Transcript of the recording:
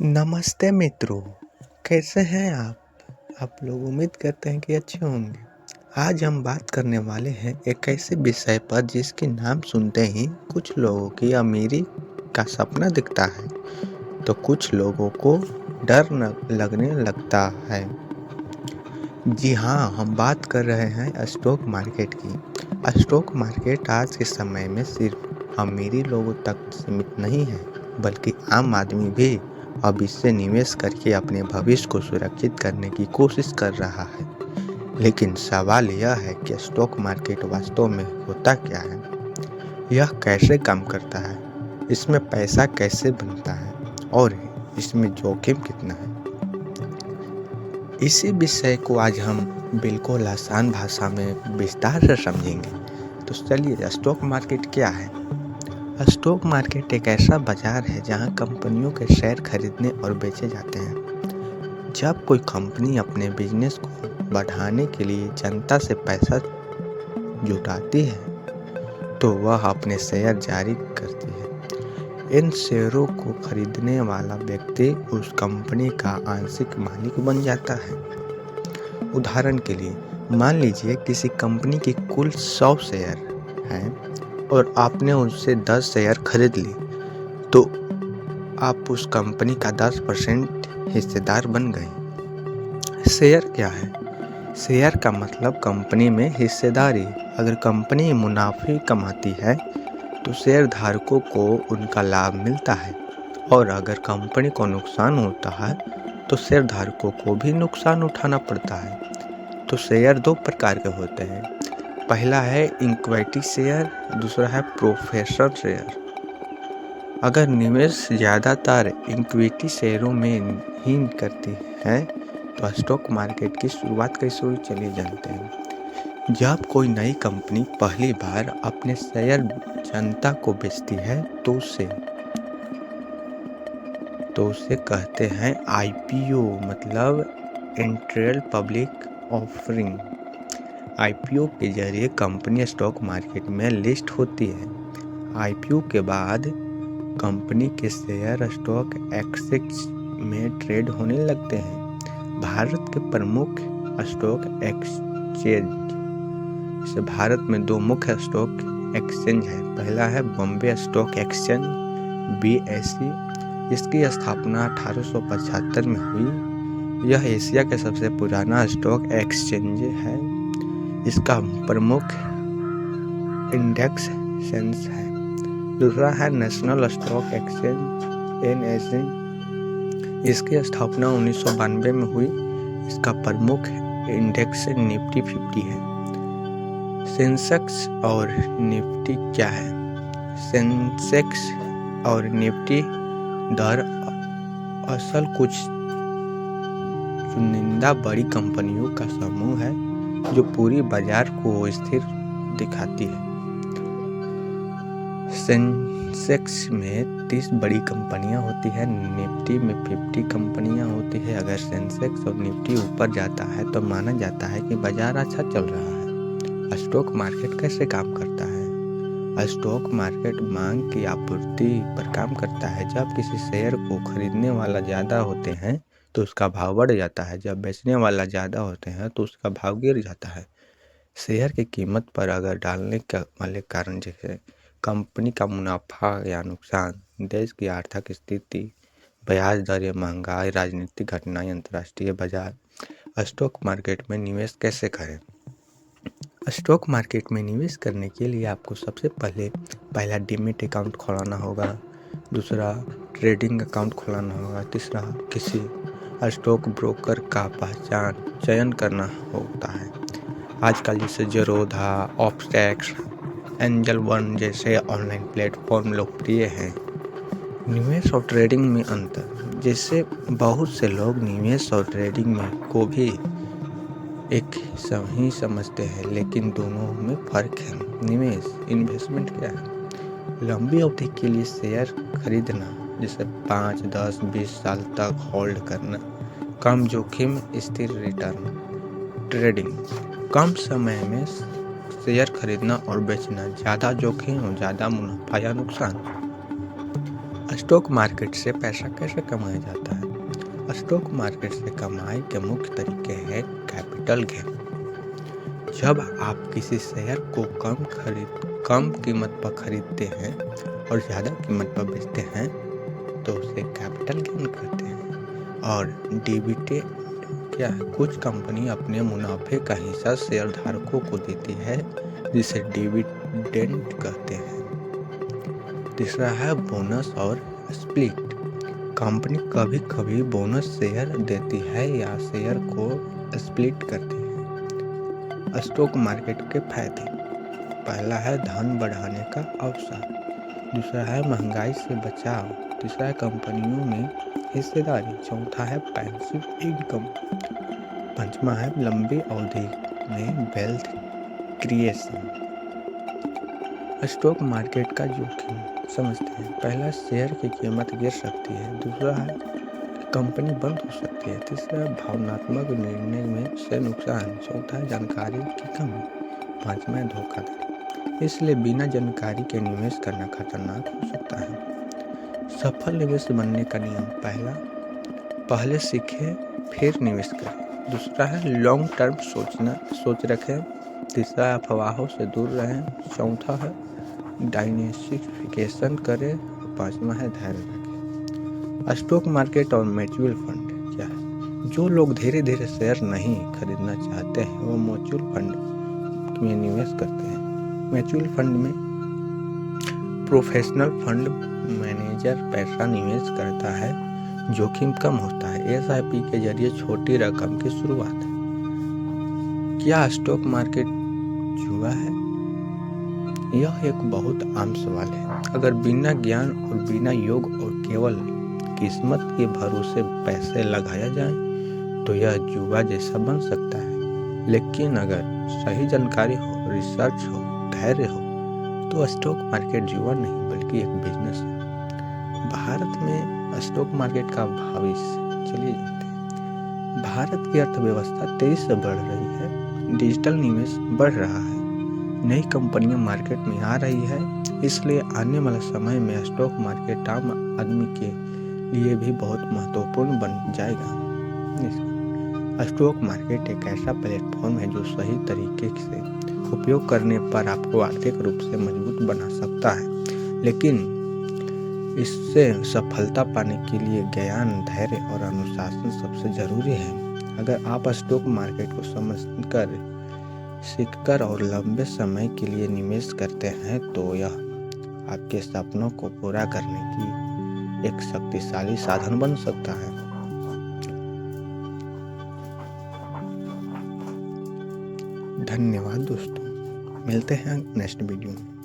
नमस्ते मित्रों, कैसे हैं आप लोग उम्मीद करते हैं कि अच्छे होंगे। आज हम बात करने वाले हैं एक ऐसे विषय पर जिसके नाम सुनते ही कुछ लोगों की अमीरी का सपना दिखता है तो कुछ लोगों को डर लगने लगता है। जी हाँ, हम बात कर रहे हैं स्टॉक मार्केट की। स्टॉक मार्केट आज के समय में सिर्फ अमीरी लोगों तक सीमित नहीं है, बल्कि आम आदमी भी अब इससे निवेश करके अपने भविष्य को सुरक्षित करने की कोशिश कर रहा है। लेकिन सवाल यह है कि स्टॉक मार्केट वास्तव में होता क्या है? यह कैसे काम करता है? इसमें पैसा कैसे बनता है और इसमें जोखिम कितना है? इसी विषय को आज हम बिल्कुल आसान भाषा में विस्तार से समझेंगे। तो चलिए, स्टॉक मार्केट क्या है? स्टॉक मार्केट एक ऐसा बाजार है जहां कंपनियों के शेयर खरीदने और बेचे जाते हैं। जब कोई कंपनी अपने बिजनेस को बढ़ाने के लिए जनता से पैसा जुटाती है तो वह अपने शेयर जारी करती है। इन शेयरों को खरीदने वाला व्यक्ति उस कंपनी का आंशिक मालिक बन जाता है। उदाहरण के लिए, मान लीजिए किसी कंपनी की कुल 100 शेयर हैं और आपने उससे 10 शेयर खरीद ली, तो आप उस कंपनी का 10% हिस्सेदार बन गए। शेयर क्या है? शेयर का मतलब कंपनी में हिस्सेदारी। अगर कंपनी मुनाफे कमाती है तो शेयर धारकों को उनका लाभ मिलता है, और अगर कंपनी को नुकसान होता है तो शेयर धारकों को भी नुकसान उठाना पड़ता है। तो शेयर दो प्रकार के होते हैं। पहला है इक्विटी शेयर, दूसरा है प्रेफरेंस शेयर। अगर निवेश ज़्यादातर इक्विटी शेयरों में ही करती है तो स्टॉक मार्केट की शुरुआत कैसे हुई, चलिए जानते हैं। जब कोई नई कंपनी पहली बार अपने शेयर जनता को बेचती है तो उसे कहते हैं आईपीओ, मतलब इंटरनल पब्लिक ऑफरिंग। आईपीओ के जरिए कंपनी स्टॉक मार्केट में लिस्ट होती है। आईपीओ के बाद कंपनी के शेयर स्टॉक एक्सचेंज में ट्रेड होने लगते हैं। भारत के प्रमुख स्टॉक एक्सचेंज, जैसे भारत में 2 मुख्य स्टॉक एक्सचेंज है। पहला है बॉम्बे स्टॉक एक्सचेंज, BSE। इसकी स्थापना 1875 में हुई। यह एशिया का सबसे पुराना स्टॉक एक्सचेंज है। इसका प्रमुख इंडेक्स सेंस है। दूसरा है नेशनल स्टॉक एक्सचेंज, NSE। इसकी स्थापना 1992 में हुई। इसका प्रमुख इंडेक्स निफ्टी 50 है। सेंसेक्स और निफ्टी क्या है? सेंसेक्स और निफ्टी दर असल कुछ चुनिंदा बड़ी कंपनियों का समूह है जो पूरी बाजार को स्थिर दिखाती है। सेंसेक्स में 30 बड़ी कंपनियां होती है, निफ्टी में 50 कंपनियां होती है। अगर सेंसेक्स और निफ्टी ऊपर जाता है तो माना जाता है कि बाजार अच्छा चल रहा है। स्टॉक मार्केट कैसे काम करता है? स्टॉक मार्केट मांग की आपूर्ति पर काम करता है। जब किसी शेयर को खरीदने वाला ज़्यादा होते हैं तो उसका भाव बढ़ जाता है। जब बेचने वाला ज़्यादा होते हैं तो उसका भाव गिर जाता है। शेयर की कीमत पर अगर डालने वाले कारण जैसे कंपनी का मुनाफा या नुकसान, देश की आर्थिक स्थिति, ब्याज दरें, महंगाई, राजनीतिक घटनाएं, अंतर्राष्ट्रीय बाजार। स्टॉक मार्केट में निवेश कैसे करें? स्टॉक मार्केट में निवेश करने के लिए आपको सबसे पहला डीमैट अकाउंट खोलाना होगा। दूसरा ट्रेडिंग अकाउंट खोलाना होगा। तीसरा किसी स्टॉक ब्रोकर का चयन करना होता है। आजकल जैसे ज़ीरोधा, ऑप्सटेक्स, एंजल वन जैसे ऑनलाइन प्लेटफॉर्म लोकप्रिय हैं। निवेश और ट्रेडिंग में अंतर, जैसे बहुत से लोग निवेश और ट्रेडिंग में को भी एक ही समझते हैं, लेकिन दोनों में फ़र्क है। निवेश, इन्वेस्टमेंट क्या है? लंबी अवधि के लिए शेयर खरीदना, जैसे 5, 10, 20 साल तक होल्ड करना। कम जोखिम, स्थिर रिटर्न। ट्रेडिंग, कम समय में शेयर खरीदना और बेचना, ज़्यादा जोखिम और ज़्यादा मुनाफा या नुकसान। स्टॉक मार्केट से पैसा कैसे कमाया जाता है? स्टॉक मार्केट से कमाई के मुख्य तरीके हैं कैपिटल गेन। जब आप किसी शेयर को कम कीमत पर खरीदते हैं और ज़्यादा कीमत पर बेचते हैं तो उसे कैपिटल गेन कहते हैं। और डिविडेंड क्या है? कुछ कंपनी अपने मुनाफे का हिस्सा शेयरधारकों को देती है जिसे डिविडेंड कहते हैं। तीसरा है बोनस और स्प्लिट। कंपनी कभी कभी बोनस शेयर देती है या शेयर को स्प्लिट करती है। स्टॉक मार्केट के फायदे। पहला है धन बढ़ाने का अवसर। दूसरा है महंगाई से बचाव। तीसरा है कंपनियों में हिस्सेदारी। चौथा है पैसिव इनकम। पांचवा है लंबी अवधि में वेल्थ क्रिएशन। स्टॉक मार्केट का जोखिम समझते हैं। पहला, शेयर की कीमत गिर सकती है। दूसरा है कंपनी बंद हो सकती है। तीसरा, भावनात्मक निर्णय में से नुकसान। चौथा है जानकारी की कमी। पांचवा है धोखाधड़ी। इसलिए बिना जानकारी के निवेश करना खतरनाक हो सकता है। सफल निवेश बनने का नियम। पहले सीखें फिर निवेश करें। दूसरा है लॉन्ग टर्म सोच रखें। तीसरा है अफवाहों से दूर रहें। चौथा है डाइवर्सिफिकेशन करें। पांचवा है धैर्य रखें। स्टॉक मार्केट और म्यूचुअल फंड क्या है? जो लोग धीरे धीरे शेयर नहीं खरीदना चाहते हैं वो म्यूचुअल फंड में निवेश करते हैं। म्यूचुअल फंड में प्रोफेशनल फंड मैनेजर पैसा निवेश करता है, जोखिम कम होता है। SIP के जरिए छोटी रकम की शुरुआत है। क्या स्टॉक मार्केट जुआ है? यह एक बहुत आम सवाल है। अगर बिना ज्ञान और बिना योग और केवल किस्मत के भरोसे पैसे लगाया जाए तो यह जुआ जैसा बन सकता है। लेकिन अगर सही जानकारी हो, रिसर्च हो, धैर्य हो तो स्टॉक मार्केट जुआ नहीं बल्कि एक बिजनेस है। भारत में स्टॉक मार्केट का भविष्य चलिए जानते हैं। भारत की अर्थव्यवस्था तेजी से बढ़ रही है। डिजिटल निवेश बढ़ रहा है। नई कंपनियां मार्केट में आ रही है। इसलिए आने वाले समय में स्टॉक मार्केट आम आदमी के लिए भी बहुत महत्वपूर्ण बन जाएगा। स्टॉक मार्केट एक ऐसा प्लेटफॉर्म है जो सही तरीके से उपयोग करने पर आपको आर्थिक रूप से मजबूत बना सकता है। लेकिन इससे सफलता पाने के लिए ज्ञान, धैर्य और अनुशासन सबसे जरूरी है। अगर आप स्टॉक मार्केट को समझकर, सीखकर और लंबे समय के लिए निवेश करते हैं तो यह आपके सपनों को पूरा करने की एक शक्तिशाली साधन बन सकता है। धन्यवाद दोस्तों, मिलते हैं नेक्स्ट वीडियो में।